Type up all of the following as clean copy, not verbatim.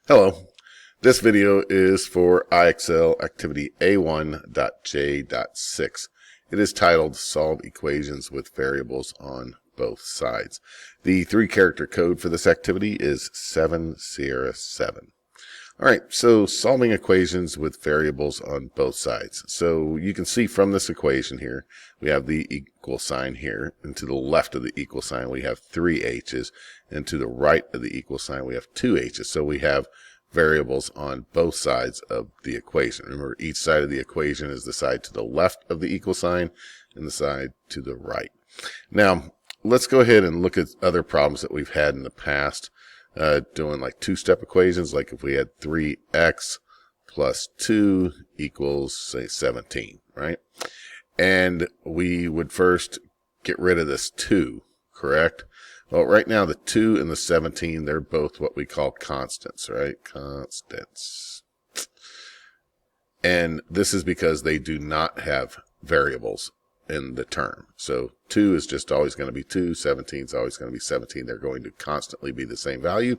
Hello, this video is for IXL activity A1.J.6. It is titled Solve Equations with Variables on Both Sides. The 3-character code for this activity is 7 Sierra 7. Alright, so solving equations with variables on both sides. So you can see from this equation here, we have the equal sign here, and to the left of the equal sign we have 3 h's, and to the right of the equal sign we have 2 h's. So we have variables on both sides of the equation. Remember, each side of the equation is the side to the left of the equal sign and the side to the right. Now, let's go ahead and look at other problems that we've had in the past. Doing like two-step equations, like if we had 3x plus 2 equals, say, 17, right? And we would first get rid of this 2, correct? Well, right now the 2 and the 17, they're both what we call constants, right? Constants. And this is because they do not have variables in the term. So 2 is just always going to be 2, 17 is always going to be 17. They're going to constantly be the same value.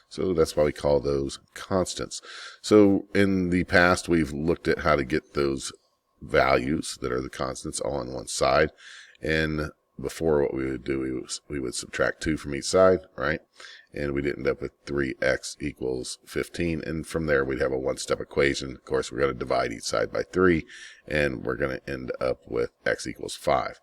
So that's why we call those constants. So in the past, we've looked at how to get those values that are the constants all on one side. And before, what we would do, we would subtract 2 from each side, right? And we'd end up with 3x equals 15. And from there, we'd have a one-step equation. Of course, we're going to divide each side by 3, and we're going to end up with x equals 5.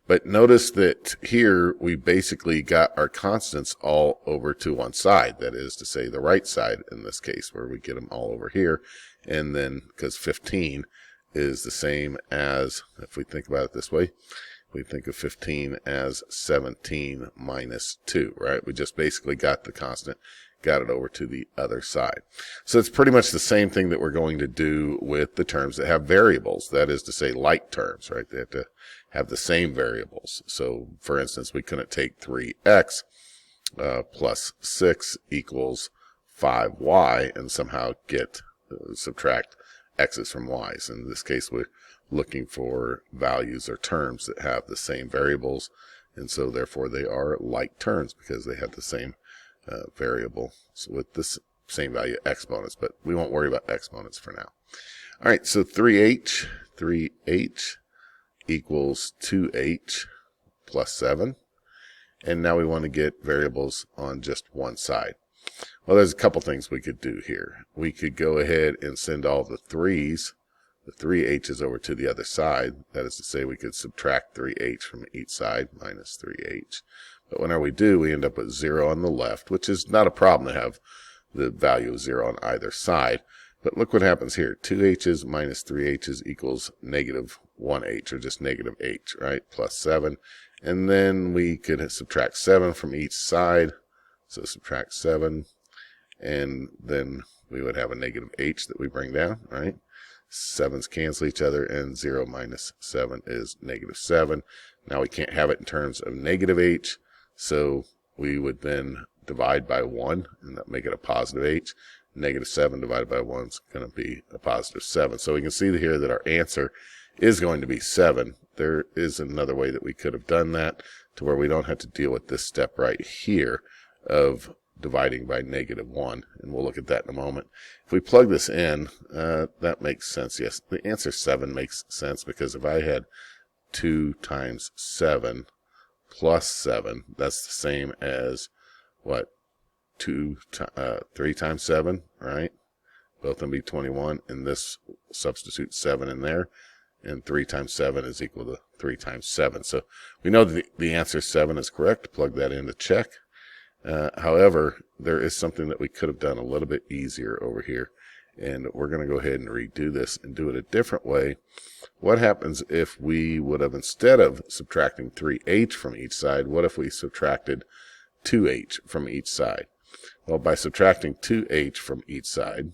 But notice that here, we basically got our constants all over to one side. That is to say, the right side in this case, where we get them all over here. And then, because 15 is the same as, if we think about it this way, we think of 15 as 17 minus 2, right? We just basically got the constant, got it over to the other side. So it's pretty much the same thing that we're going to do with the terms that have variables. That is to say, like terms, right? They have to have the same variables. So, for instance, we couldn't take 3x plus 6 equals 5y and somehow get subtract x's from y's. In this case, we're looking for values or terms that have the same variables, and so therefore they are like terms because they have the same variable with this same value exponents, but we won't worry about exponents for now. All right, so 3h equals 2h plus 7, and now we want to get variables on just one side. Well, there's a couple things we could do here. We could go ahead and send all the 3's, the 3h's over to the other side. That is to say, we could subtract 3h from each side, minus 3h. But whenever we do, we end up with 0 on the left, which is not a problem to have the value of 0 on either side. But look what happens here. 2h's minus 3h's equals negative 1h, or just negative h, right? Plus 7. And then we could subtract 7 from each side. So subtract 7. And then we would have a negative h that we bring down, right? 7's cancel each other, and 0 minus 7 is negative 7. Now we can't have it in terms of negative h, so we would then divide by 1, and that make it a positive h. Negative 7 divided by 1 is going to be a positive 7. So we can see here that our answer is going to be 7. There is another way that we could have done that to where we don't have to deal with this step right here of dividing by negative 1, and we'll look at that in a moment. If we plug this in, that makes sense. Yes, the answer 7 makes sense, because if I had 2 times 7 plus 7, that's the same as, what, 3 times 7, right? Both of them be 21, and this substitute 7 in there, and 3 times 7 is equal to 3 times 7. So we know that the answer 7 is correct. Plug that in to check. However, there is something that we could have done a little bit easier over here, and we're going to go ahead and redo this and do it a different way. What happens if we would have, instead of subtracting 3h from each side, what if we subtracted 2h from each side? Well, by subtracting 2h from each side,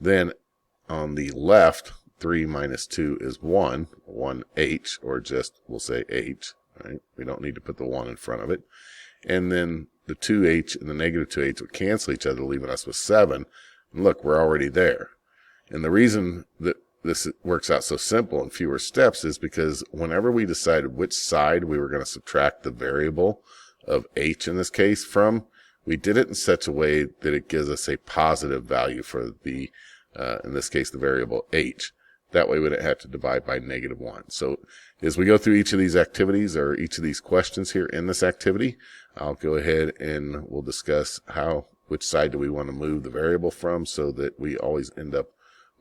then on the left, 3 minus 2 is 1h, or just, we'll say h, right? We don't need to put the 1 in front of it. And then the 2h and the negative 2h would cancel each other, leaving us with 7. And look, we're already there. And the reason that this works out so simple in fewer steps is because whenever we decided which side we were going to subtract the variable of h in this case from, we did it in such a way that it gives us a positive value for the, in this case, the variable h. That way we don't have to divide by -1. So as we go through each of these activities or each of these questions here in this activity, I'll go ahead and we'll discuss which side do we want to move the variable from so that we always end up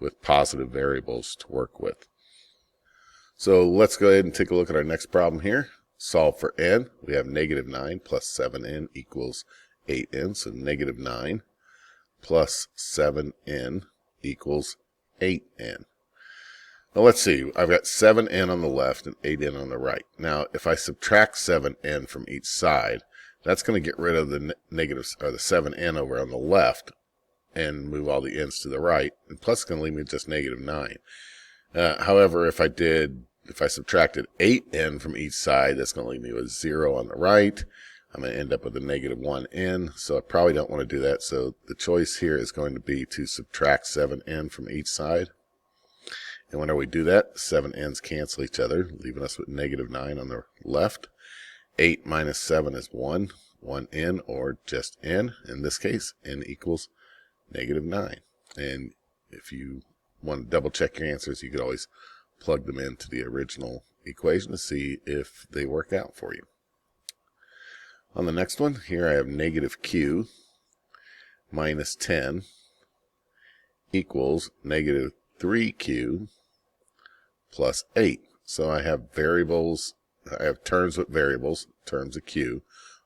with positive variables to work with. So let's go ahead and take a look at our next problem here. Solve for n. We have -9 plus 7n equals 8n. So -9 plus 7n equals 8n. Now let's see, I've got 7n on the left and 8n on the right. Now if I subtract 7n from each side, that's going to get rid of the negatives, or the 7n over on the left, and move all the n's to the right, and plus it's going to leave me with just -9. However, if I subtracted 8n from each side, that's going to leave me with 0 on the right. I'm going to end up with a -1n, so I probably don't want to do that. So the choice here is going to be to subtract 7n from each side. And whenever we do that, 7n's cancel each other, leaving us with -9 on the left. 8 minus 7 is 1 n, or just n. In this case, n equals -9. And if you want to double check your answers, you could always plug them into the original equation to see if they work out for you. On the next one, here I have -q minus 10 equals -3q plus 8. So I have variables, I have terms with variables, terms of q,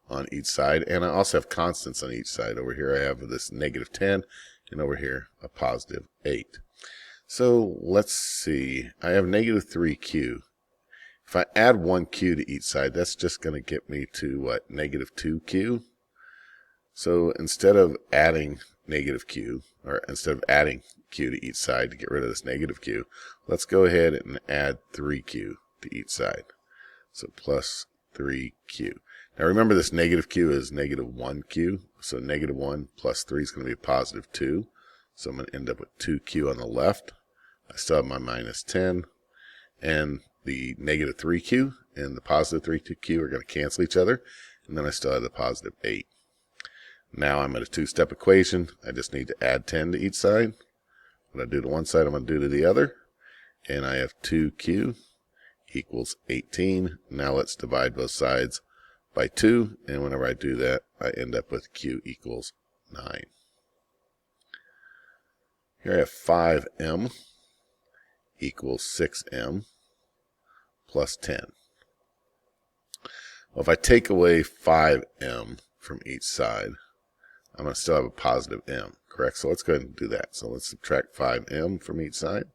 on each side, and I also have constants on each side. Over here I have this -10, and over here a positive 8. So let's see, I have -3q. If I add 1q to each side, that's just going to get me to what, -2q? So instead of adding -q, or instead of adding q to each side to get rid of this -q, let's go ahead and add 3q to each side. So plus 3q. Now remember, this -q is -1q, so -1 plus 3 is going to be a positive 2. So I'm going to end up with 2q on the left. I still have my -10, and the -3q and the positive 3q are going to cancel each other, and then I still have the positive 8. Now I'm at a two-step equation. I just need to add 10 to each side. What I do to one side, I'm going to do to the other. And I have 2q equals 18. Now let's divide both sides by 2. And whenever I do that, I end up with q equals 9. Here I have 5m equals 6m plus 10. Well, if I take away 5m from each side, I'm going to still have a positive m, correct? So let's go ahead and do that. So let's subtract 5m from each side.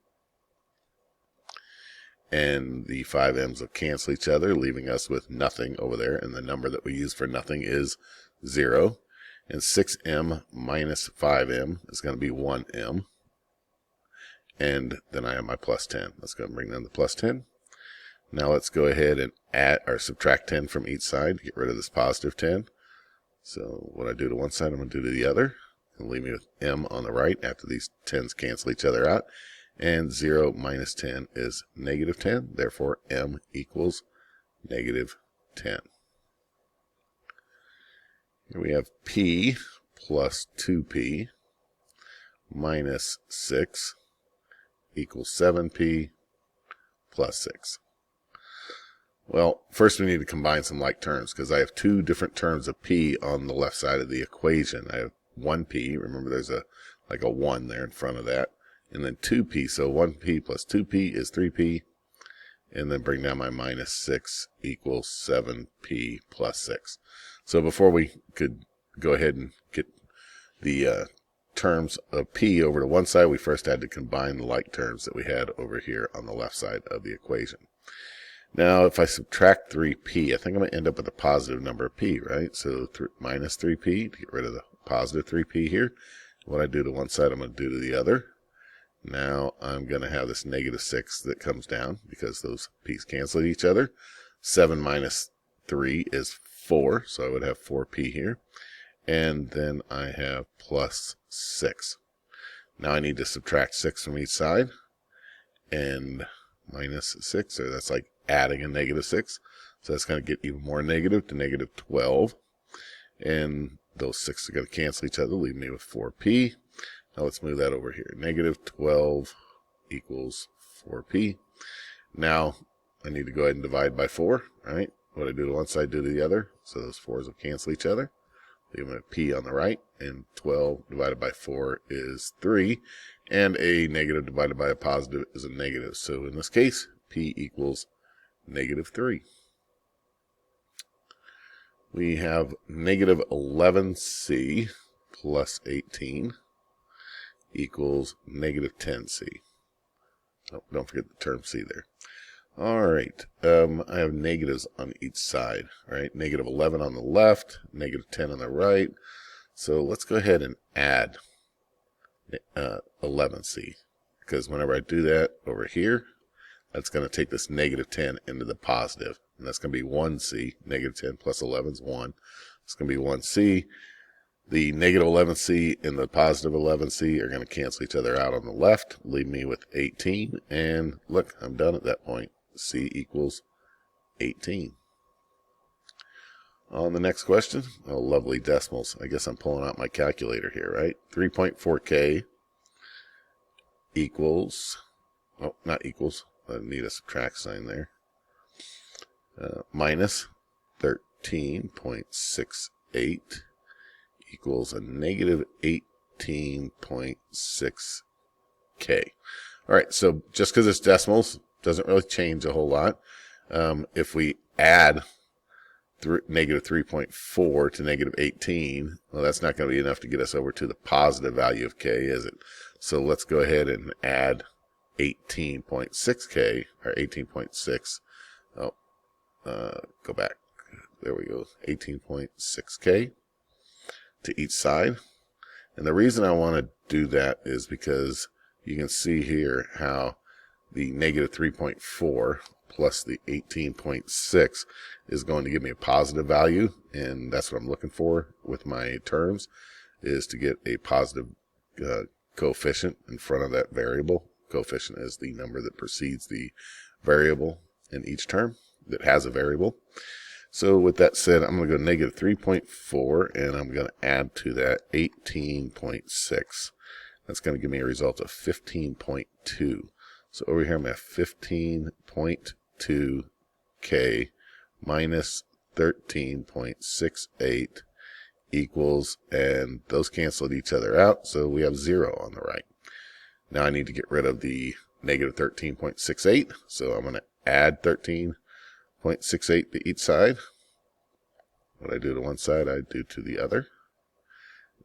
And the 5m's will cancel each other, leaving us with nothing over there. And the number that we use for nothing is 0. And 6m minus 5m is going to be 1m. And then I have my plus 10. Let's go and bring down the plus 10. Now let's go ahead and add or subtract 10 from each side to get rid of this positive 10. So what I do to one side, I'm going to do to the other, and leave me with m on the right after these 10's cancel each other out. And 0 minus 10 is -10. Therefore, m equals -10. Here we have p plus 2p minus 6 equals 7p plus 6. Well, first we need to combine some like terms, because I have two different terms of p on the left side of the equation. I have 1p, remember there's like a 1 there in front of that, and then 2p, so 1p plus 2p is 3p, and then bring down my minus 6 equals 7p plus 6. So before we could go ahead and get the terms of p over to one side, we first had to combine the like terms that we had over here on the left side of the equation. Now, if I subtract 3p, I think I'm going to end up with a positive number of p, right? So minus 3p to get rid of the positive 3p here. What I do to one side, I'm going to do to the other. Now, I'm going to have this -6 that comes down because those p's cancel each other. 7 minus 3 is 4, so I would have 4p here. And then I have plus 6. Now I need to subtract 6 from each side. And minus 6, so that's like adding a -6. So that's going to get even more negative to -12. And those 6 are going to cancel each other, leave me with 4p. Now let's move that over here. Negative 12 equals 4p. Now I need to go ahead and divide by 4, right? What I do to one side, do to the other. So those 4s will cancel each other. Leave a p on the right, and 12 divided by 4 is 3. And a negative divided by a positive is a negative. So in this case, p equals negative 3. We have negative 11c plus 18 equals negative 10c. Oh, don't forget the term c there. All right, I have negatives on each side, right? Negative 11 on the left, negative 10 on the right. So let's go ahead and add 11c, because whenever I do that over here, that's going to take this negative 10 into the positive, and that's going to be 1c. Negative 10 plus 11 is 1. It's going to be 1c. The negative 11c and the positive 11c are going to cancel each other out on the left, leave me with 18. And look, I'm done at that point. C equals 18. On the next question, oh, lovely decimals. I guess I'm pulling out my calculator here, right? 3.4k equals, oh, not equals, I need a subtract sign there, minus 13.68 equals a negative 18.6k. All right, so just because it's decimals doesn't really change a whole lot. If we add negative 3.4 to negative 18, well, that's not going to be enough to get us over to the positive value of k, is it? So let's go ahead and add 18.6k, or 18.6. Oh, go back. There we go. 18.6k to each side. And the reason I want to do that is because you can see here how the negative 3.4 plus the 18.6 is going to give me a positive value, and that's what I'm looking for with my terms, is to get a positive coefficient in front of that variable. Coefficient is the number that precedes the variable in each term that has a variable. So with that said, I'm going to go negative 3.4, and I'm going to add to that 18.6. That's going to give me a result of 15.2. So over here I'm at 15.2k minus 13.68 equals, and those canceled each other out, so we have 0 on the right. Now I need to get rid of the negative 13.68, so I'm going to add 13.68 to each side. What I do to one side, I do to the other.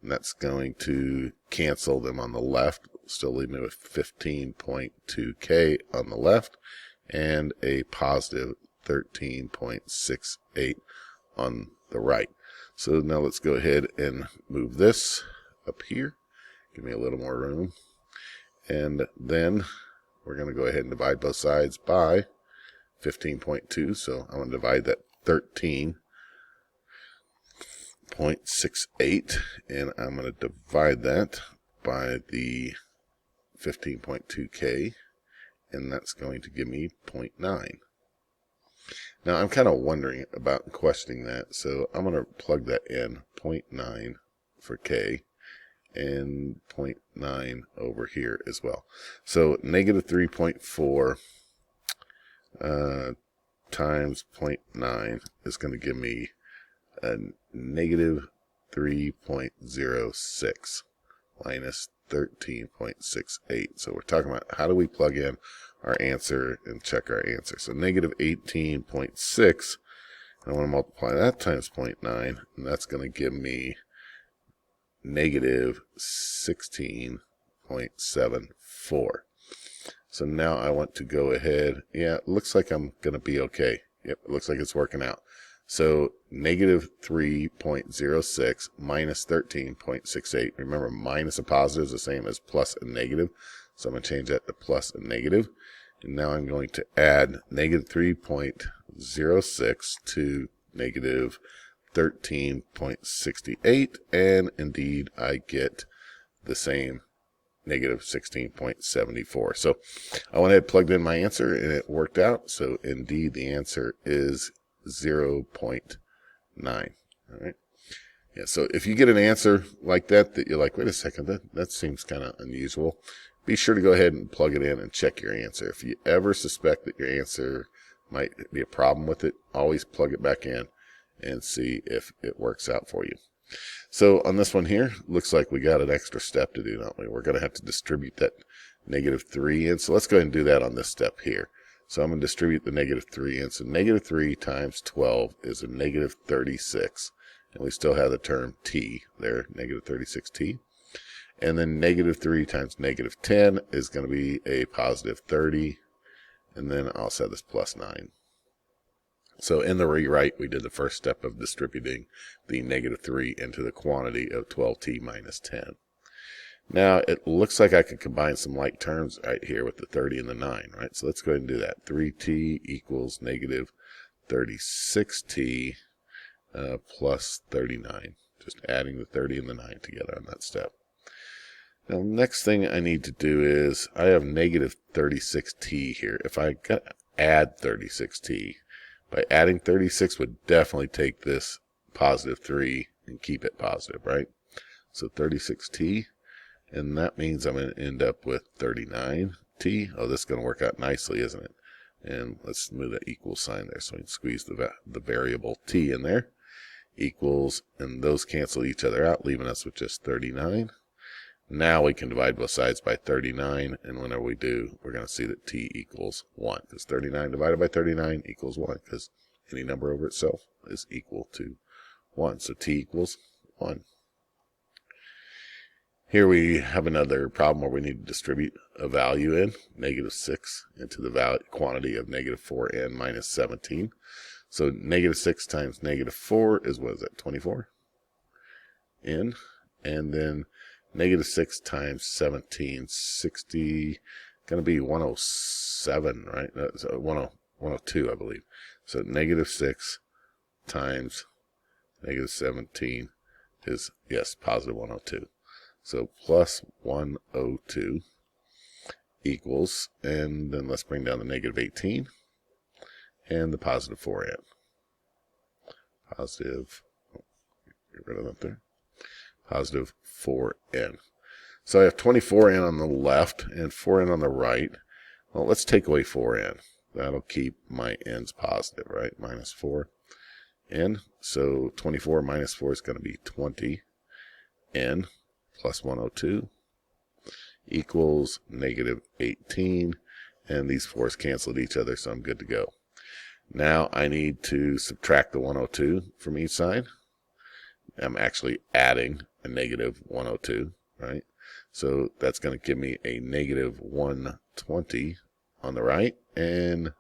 And that's going to cancel them on the left, still leave me with 15.2k on the left, and a positive 13.68 on the right. So now let's go ahead and move this up here. Give me a little more room. And then we're going to go ahead and divide both sides by 15.2. So I'm going to divide that 13.68, and I'm going to divide that by the 15.2k, and that's going to give me 0.9. Now I'm kind of wondering about questioning that, so I'm going to plug that in, 0.9 for k, and 0.9 over here as well. So negative 3.4 times 0.9 is going to give me a negative 3.06 minus 13.68. So we're talking about how do we plug in our answer and check our answer. So negative 18.6, I want to multiply that times 0.9, and that's going to give me negative 16.74. So now I want to go ahead. Yeah, it looks like I'm going to be okay. Yep, it looks like it's working out. So negative 3.06 minus 13.68. Remember, minus a positive is the same as plus a negative. So I'm going to change that to plus a negative. And now I'm going to add negative 3.06 to negative 13.68. And indeed, I get the same, negative 16.74. So I went ahead and plugged in my answer, and it worked out. So indeed, the answer is 0.9. All right. Yeah, so if you get an answer like that you're like, wait a second, that seems kind of unusual, be sure to go ahead and plug it in and check your answer. If you ever suspect that your answer might be a problem with it, always plug it back in and see if it works out for you. So on this one here, looks like we got an extra step to do, don't we? We're going to have to distribute that -3 in. So let's go ahead and do that on this step here. So I'm going to distribute the -3 in. So -3 times 12 is a -36. And we still have the term t there, -36t. And then -3 times -10 is going to be a +30. And then I also have this +9. So in the rewrite, we did the first step of distributing the -3 into the quantity of 12t minus 10. Now, it looks like I could combine some like terms right here with the 30 and the 9, right? So let's go ahead and do that. 3t equals -36t plus 39. Just adding the 30 and the 9 together on that step. Now, next thing I need to do is I have -36t here. If I add 36t, by adding 36 would definitely take this +3 and keep it positive, right? So 36t, and that means I'm going to end up with 39t. Oh, this is going to work out nicely, isn't it? And let's move that equal sign there so we can squeeze the variable t in there. Equals, and those cancel each other out, leaving us with just 39. Now we can divide both sides by 39, and whenever we do, we're going to see that t equals 1, because 39 divided by 39 equals 1, because any number over itself is equal to 1. So t equals 1. Here we have another problem where we need to distribute a value in, -6, into the quantity of -4n minus 17. So -6 times -4 is, what is that, 24 n? And then -6 times 17, 60, going to be 107, right? So 102, I believe. So -6 times -17 is, yes, positive 102. So plus 102 equals, and then let's bring down the -18 and the positive 4n. Positive, get rid of that there. Positive 4n. So I have 24n on the left and 4n on the right. Well, let's take away 4n. That'll keep my n's positive, right? Minus 4n. So 24 minus 4 is going to be 20n plus 102 equals -18. And these 4's canceled each other, so I'm good to go. Now I need to subtract the 102 from each side. I'm actually adding a -102, right? So that's going to give me a -120 on the right, and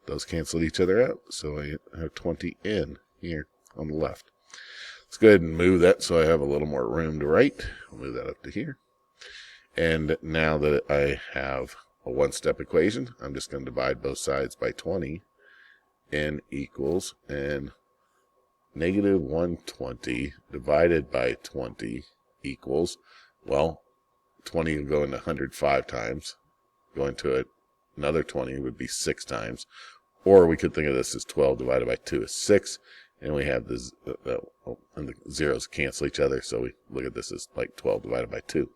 those cancel each other out. So I have 20n here on the left. Let's go ahead and move that so I have a little more room to write. I'll move that up to here. And now that I have a one-step equation, I'm just going to divide both sides by 20. N equals, and -120 divided by 20 equals, well, 20 will go into 105 times. Go into another 20 would be 6 times. Or we could think of this as 12 divided by 2 is 6. And we have this, and the zeros cancel each other. So we look at this as like 12 divided by 2.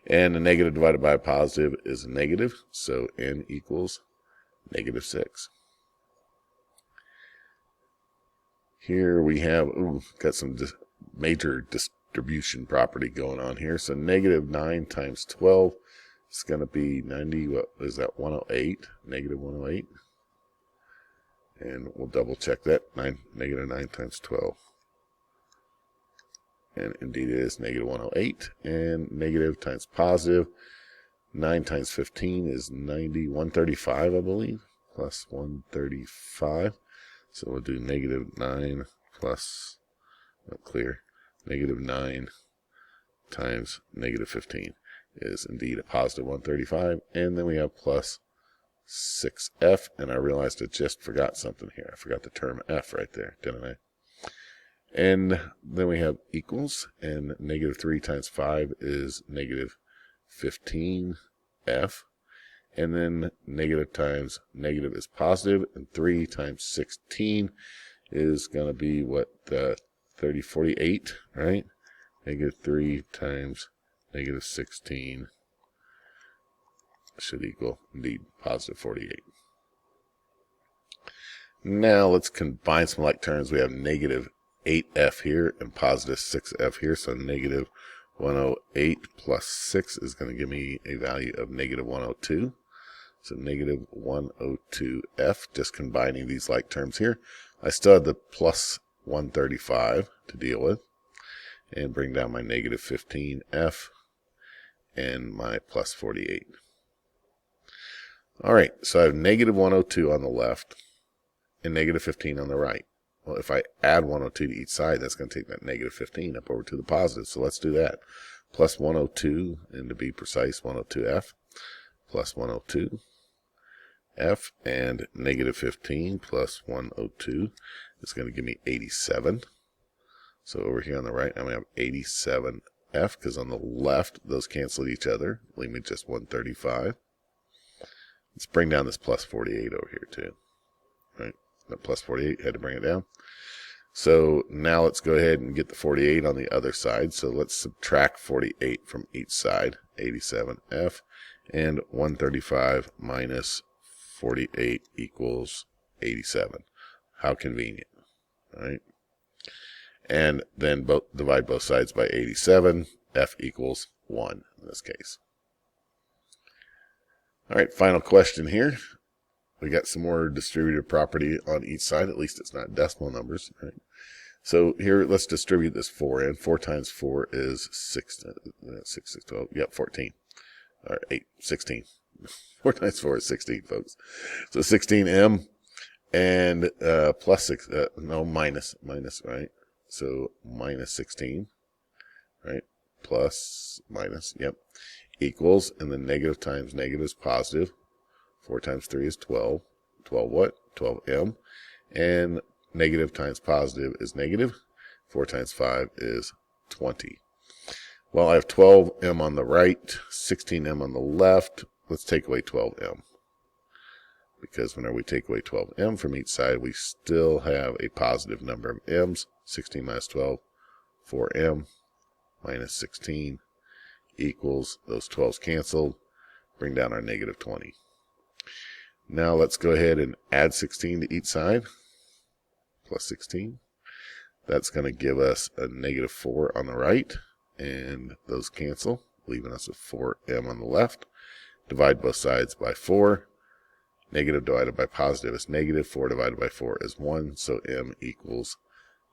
And a negative divided by a positive is a negative. So N equals -6. Here we have, got some major distribution property going on here. So -9 times 12 is going to be 90, what is that, 108, -108. And we'll double check that, -9 times 12. And indeed it is -108. And negative times positive, 9 times 15 is 90, 135, I believe, plus 135. So we'll do -9 plus, not clear, -9 times -15 is indeed a positive 135. And then we have plus 6f, and I realized I just forgot something here. I forgot the term f right there, didn't I? And then we have equals, and -3 times 5 is -15f. And then negative times negative is positive, and 3 times 16 is going to be what, 48, right? Negative 3 times negative 16 should equal, indeed, positive 48. Now let's combine some like terms. We have negative 8f here and positive 6f here. So negative 108 plus 6 is going to give me a value of negative 102. So negative 102f, just combining these like terms here. I still have the plus 135 to deal with. And bring down my negative 15f and my plus 48. All right, so I have negative 102 on the left and negative 15 on the right. Well, if I add 102 to each side, that's going to take that negative 15 up over to the positive. So let's do that. Plus 102, and to be precise, 102f, plus 102f, and negative 15 plus 102 is going to give me 87. So over here on the right, I'm going to have 87f, because on the left, those cancel each other, leave me just 135. Let's bring down this plus 48 over here too. Right? That plus 48, had to bring it down. So now let's go ahead and get the 48 on the other side. So let's subtract 48 from each side, 87f, and 135 minus 48 equals 87. How convenient, right? And then divide both sides by 87. F equals 1 in this case. All right, final question here. We got some more distributive property on each side. At least it's not decimal numbers, right? So here, let's distribute this 4 in. 4 times 4 is 6, 12. Yep, 14. Or 8, 16. 4 times 4 is 16, folks. So 16m and plus 6, minus, right? So minus 16, right? Plus, minus, yep. Equals, and then negative times negative is positive. 4 times 3 is 12. 12 what? 12m. And negative times positive is negative. 4 times 5 is 20. Well, I have 12m on the right, 16m on the left. Let's take away 12m. Because whenever we take away 12m from each side, we still have a positive number of m's. 16 minus 12, 4m, minus 16 equals, those 12's canceled, bring down our negative 20. Now let's go ahead and add 16 to each side, plus 16. That's going to give us a negative 4 on the right, and those cancel, leaving us with 4m on the left. Divide both sides by 4. Negative divided by positive is negative. 4 divided by 4 is 1, so m equals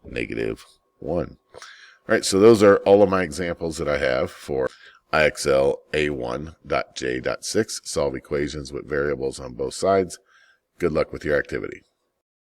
negative 1. All right, so those are all of my examples that I have for IXL A1.J.6 solve equations with variables on both sides. Good luck with your activity.